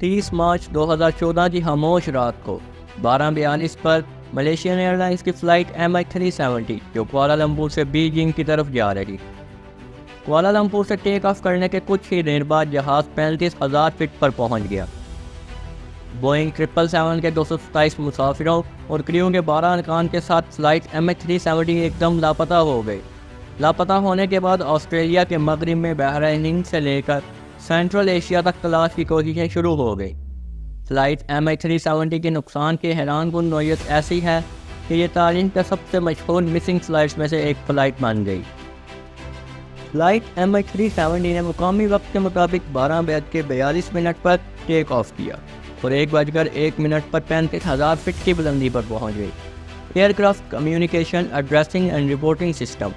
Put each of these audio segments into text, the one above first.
30 مارچ 2014 کی خاموش رات کو 12:42 پر ملیشین ایئرلائنس کی فلائٹ MH370 جو کوالالمپور سے بیجنگ کی طرف جا رہی کوالالمپور سے ٹیک آف کرنے کے کچھ ہی دیر بعد جہاز 35,000 فٹ پر پہنچ گیا۔ بوئنگ 777 کے 227 مسافروں اور کریو کے 12 ارکان کے ساتھ فلائٹ MH370 ایک دم لاپتہ ہو گئی۔ لاپتہ ہونے کے بعد آسٹریلیا کے مغرب میں بحر ہند سے لے کر سینٹرل ایشیا تک تلاش کی کوششیں شروع ہو گئی۔ فلائٹ MH370 کے نقصان کی حیران کن نوعیت ایسی ہے کہ یہ تاریخ کے سب سے مشہور مسنگ فلائٹس میں سے ایک فلائٹ بن گئی۔ فلائٹ MH370 نے مقامی وقت کے مطابق 12:42 پر ٹیک آف کیا اور 1:01 پر 35,000 فٹ کی بلندی پر پہنچ گئی۔ Aircraft communication addressing and reporting system,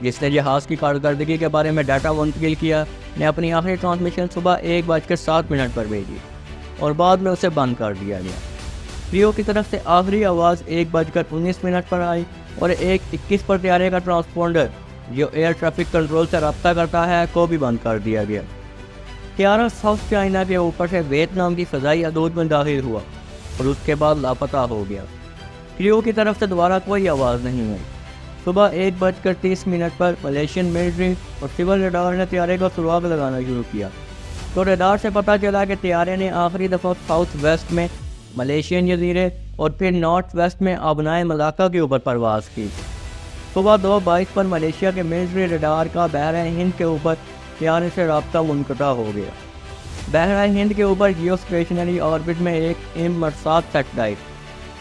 جس نے جہاز کی کارکردگی کے بارے میں ڈیٹا منتقل کیا، نے اپنی آخری ٹرانسمیشن صبح 1:07 پر بھیجی اور بعد میں اسے بند کر دیا گیا۔ کریو کی طرف سے آخری آواز 1:19 پر آئی اور 1:21 پر طیارے کا ٹرانسپونڈر جو ایئر ٹریفک کنٹرول سے رابطہ کرتا ہے کو بھی بند کر دیا گیا۔ طیارہ ساؤتھ چائنا کے اوپر سے ویتنام کی فضائی حدود میں داخل ہوا اور اس کے بعد لاپتہ ہو گیا۔ کریو کی طرف سے دوبارہ کوئی آواز نہیں ہوئی۔ صبح 1:30 پر ملیشین ملٹری اور سول ریڈار نے طیارے کا سراغ لگانا شروع کیا تو ریڈار سے پتہ چلا کہ طیارے نے آخری دفعہ ساؤتھ ویسٹ میں ملیشین جزیرے اور پھر نارتھ ویسٹ میں آبنائے ملاقہ کے اوپر پرواز کی۔ صبح 2:22 پر ملیشیا کے ملٹری ریڈار کا بحر ہند کے اوپر طیارے سے رابطہ منقطع ہو گیا۔ بحر ہند کے اوپر جیو اسٹیشنری آربٹ میں ایک M-7 سیٹلائٹ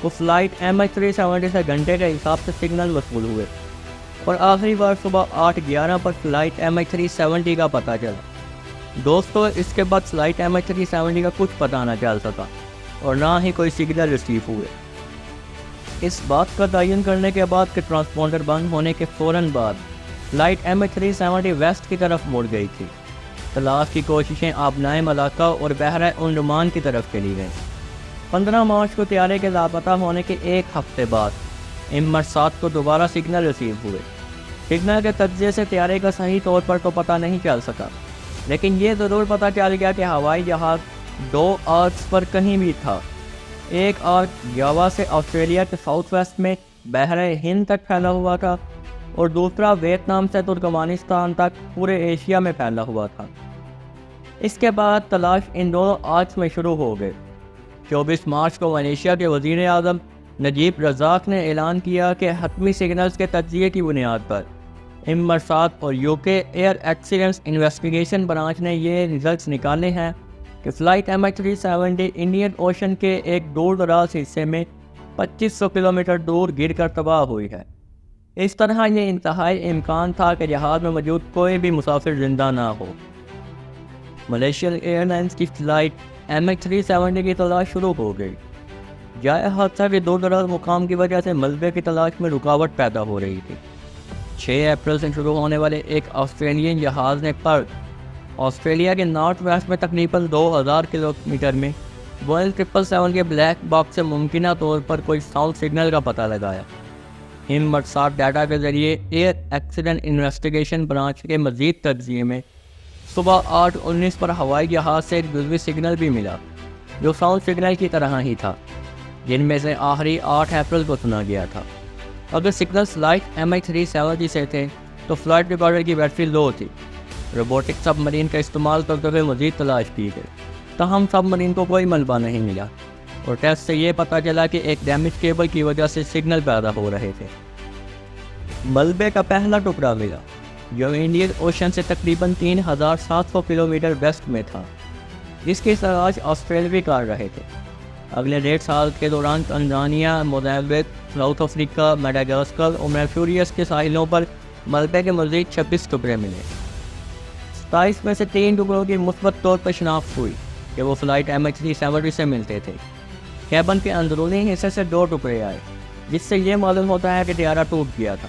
کو فلائٹ MH370 سے گھنٹے کے حساب سے سگنل وصول ہوئے اور آخری بار صبح 8:11 پر فلائٹ MH370 کا پتہ چلا۔ دوستو، اس کے بعد فلائٹ MH370 کا کچھ پتہ نہ چل سکا اور نہ ہی کوئی سگنل ریسیو ہوئے۔ اس بات کا تعین کرنے کے بعد کہ ٹرانسپونڈر بند ہونے کے فوراً بعد فلائٹ MH370 ویسٹ کی طرف مڑ گئی تھی۔ تلاش کی کوششیں آبنائے ملاقہ اور بحر انڈمان کی طرف چلی گئیں۔ 15 مارچ کو طیارے کے لاپتہ ہونے کے ایک ہفتے بعد M-7 کو دوبارہ سگنل ریسیو ہوئے۔ سگنل کے تجزیے سے طیارے کا صحیح طور پر تو پتہ نہیں چل سکا، لیکن یہ ضرور پتہ چل گیا کہ ہوائی جہاز 2 آرکس پر کہیں بھی تھا۔ ایک آرک جاوا سے آسٹریلیا کے ساؤتھ ویسٹ میں بحر ہند تک پھیلا ہوا تھا اور دوسرا ویتنام سے ترکمانستان تک پورے ایشیا میں پھیلا ہوا تھا۔ اس کے بعد تلاش ان دونوں آرکس میں شروع ہو گئے۔ 24 مارچ کو ملیشیا کے وزیر اعظم نجیب رزاق نے اعلان کیا کہ حتمی سگنلز کے تجزیے کی بنیاد پر M-7 اور UK air accidents investigation branch نے یہ ریزلٹس نکالے ہیں کہ فلائٹ MH370 انڈین اوشن کے ایک دور دراز حصے میں 2500 کلومیٹر دور گر کر تباہ ہوئی ہے۔ اس طرح یہ انتہائی امکان تھا کہ جہاز میں موجود کوئی بھی مسافر زندہ نہ ہو۔ ملیشین ایئرلائنس کی فلائٹ MH370 کی تلاش شروع ہو گئی۔ جائے حادثہ کے دور دراز مقام کی وجہ سے ملبے کی تلاش میں رکاوٹ پیدا ہو رہی تھی۔ 6 اپریل سے شروع ہونے والے ایک آسٹریلین جہاز نے پرتھ، آسٹریلیا کے نارتھ ویسٹ میں تقریباً 2000 کلومیٹر میں بوئنگ 777 کے بلیک باکس سے ممکنہ طور پر کوئی ساؤنڈ سگنل کا پتہ لگایا۔ M-7 ڈیٹا کے ذریعے ایئر ایکسیڈنٹ انویسٹیگیشن برانچ کے مزید تجزیے میں صبح 8:19 پر ہوائی جہاز سے ایک جزوی سگنل بھی ملا جو ساؤنڈ سگنل کی طرح ہی تھا، جن میں سے آخری 8 اپریل کو سنا گیا تھا۔ اگر سگنل فلائٹ MH370 سے تھے تو فلائٹ ریکارڈر کی بیٹری لو تھی۔ روبوٹک سب مرین کا استعمال کرتے ہوئے مزید تلاش کی گئی، تاہم سب مرین کو کوئی ملبہ نہیں ملا اور ٹیسٹ سے یہ پتہ چلا کہ ایک ڈیمیج کیبل کی وجہ سے سگنل پیدا ہو رہے تھے۔ ملبے کا پہلا ٹکڑا ملا جو انڈین اوشن سے تقریباً 3700 کلومیٹر ویسٹ میں تھا، جس کی تلاش آسٹریلوی کر رہے تھے۔ اگلے 1.5 سال کے دوران تنزانیہ، موزمبیق، ساؤتھ افریقہ، میڈاگاسکر اور میوریشیس کے ساحلوں پر ملبے کے مزید 26 ٹکڑے ملے۔ 27 میں سے 3 ٹکڑوں کی مثبت طور پر شناخت ہوئی کہ وہ فلائٹ MH370 سے ملتے تھے۔ کیبن کے اندرونی حصے سے 2 ٹکڑے آئے، جس سے یہ معلوم ہوتا ہے کہ طیارہ ٹوٹ گیا تھا،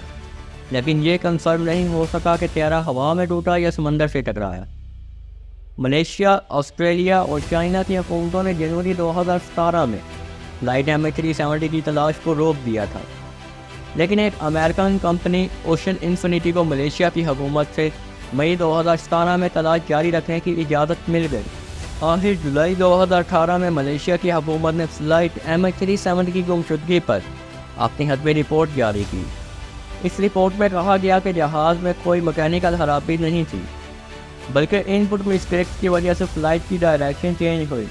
لیکن یہ کنفرم نہیں ہو سکا کہ طیارہ ہوا میں ٹوٹا یا سمندر سے ٹکرایا۔ ملیشیا، آسٹریلیا اور چائنا کی حکومتوں نے جنوری 2017 میں فلائٹ MH370 کی تلاش کو روک دیا تھا، لیکن ایک امریکن کمپنی اوشن انفینٹی کو ملیشیا کی حکومت سے مئی 2017 میں تلاش جاری رکھنے کی اجازت مل گئی آخر جولائی 2018 میں ملیشیا کی حکومت نے فلائٹ MH370 کی گمشدگی پر اپنی حتمی رپورٹ جاری کی۔ اس رپورٹ میں کہا گیا کہ جہاز میں کوئی مکینیکل خرابی نہیں تھی، بلکہ ان پٹ مسٹیکس کی وجہ سے فلائٹ کی ڈائریکشن چینج ہوئی،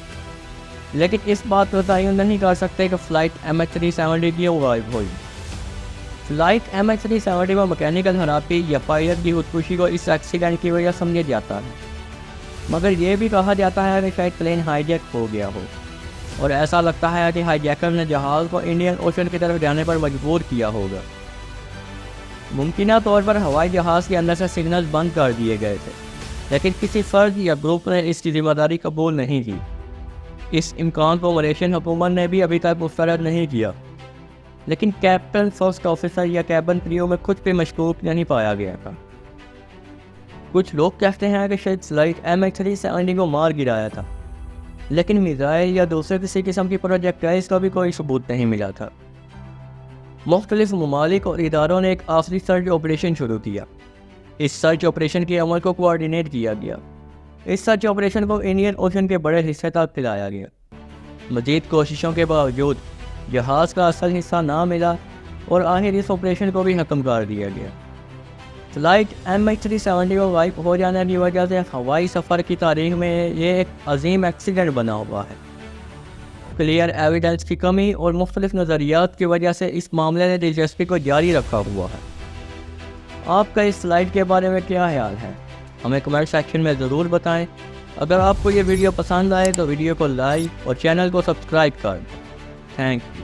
لیکن اس بات کو تعین نہیں کر سکتے کہ فلائٹ MH370 کیوں غائب ہوئی۔ فلائٹ MH370 میں مکینیکل خرابی یا پائلٹ کی خودکشی کو اس ایکسیڈنٹ کی وجہ سمجھا جاتا ہے، مگر یہ بھی کہا جاتا ہے کہ شاید پلین ہائی جیک ہو گیا ہو، اور ایسا لگتا ہے کہ ہائی جیکر نے جہاز کو انڈین اوشن کی طرف جانے پر مجبور کیا ہوگا۔ ممکنہ طور پر ہوائی جہاز کے اندر سے سگنل بند کر دیے گئے تھے، لیکن کسی فرد یا گروپ نے اس کی ذمہ داری قبول نہیں کی۔ اس امکان کو ملیشین حکومت نے بھی ابھی تک مسترد نہیں کیا، لیکن کیپٹن، فرسٹ آفیسر یا کیبن کریو میں کچھ بھی مشکوک نہیں پایا گیا تھا۔ کچھ لوگ کہتے ہیں کہ شاید فلائٹ MH370 کو مار گرایا تھا، لیکن میزائل یا دوسرے کسی قسم کی پروجیکٹائلز کا بھی کوئی ثبوت نہیں ملا تھا۔ مختلف ممالک اور اداروں نے ایک آخری سرچ آپریشن شروع کیا۔ اس سرچ آپریشن کے عمل کو کوارڈینیٹ کیا گیا۔ اس سرچ آپریشن کو انڈین اوشن کے بڑے حصے تک پھیلایا گیا۔ مزید کوششوں کے باوجود جہاز کا اصل حصہ نہ ملا اور آخر اس آپریشن کو بھی ختم کر دیا گیا۔ فلائٹ MH370 کو غائب ہو جانے کی وجہ سے ہوائی سفر کی تاریخ میں یہ ایک عظیم ایکسیڈنٹ بنا ہوا ہے۔ کلیئر ایویڈنس کی کمی اور مختلف نظریات کی وجہ سے اس معاملے نے دلچسپی کو جاری رکھا ہوا ہے۔ آپ کا اس فلائٹ کے بارے میں کیا خیال ہے؟ ہمیں کمنٹ سیکشن میں ضرور بتائیں۔ اگر آپ کو یہ ویڈیو پسند آئے تو ویڈیو کو لائک اور چینل کو سبسکرائب کر دیں۔ Thank you.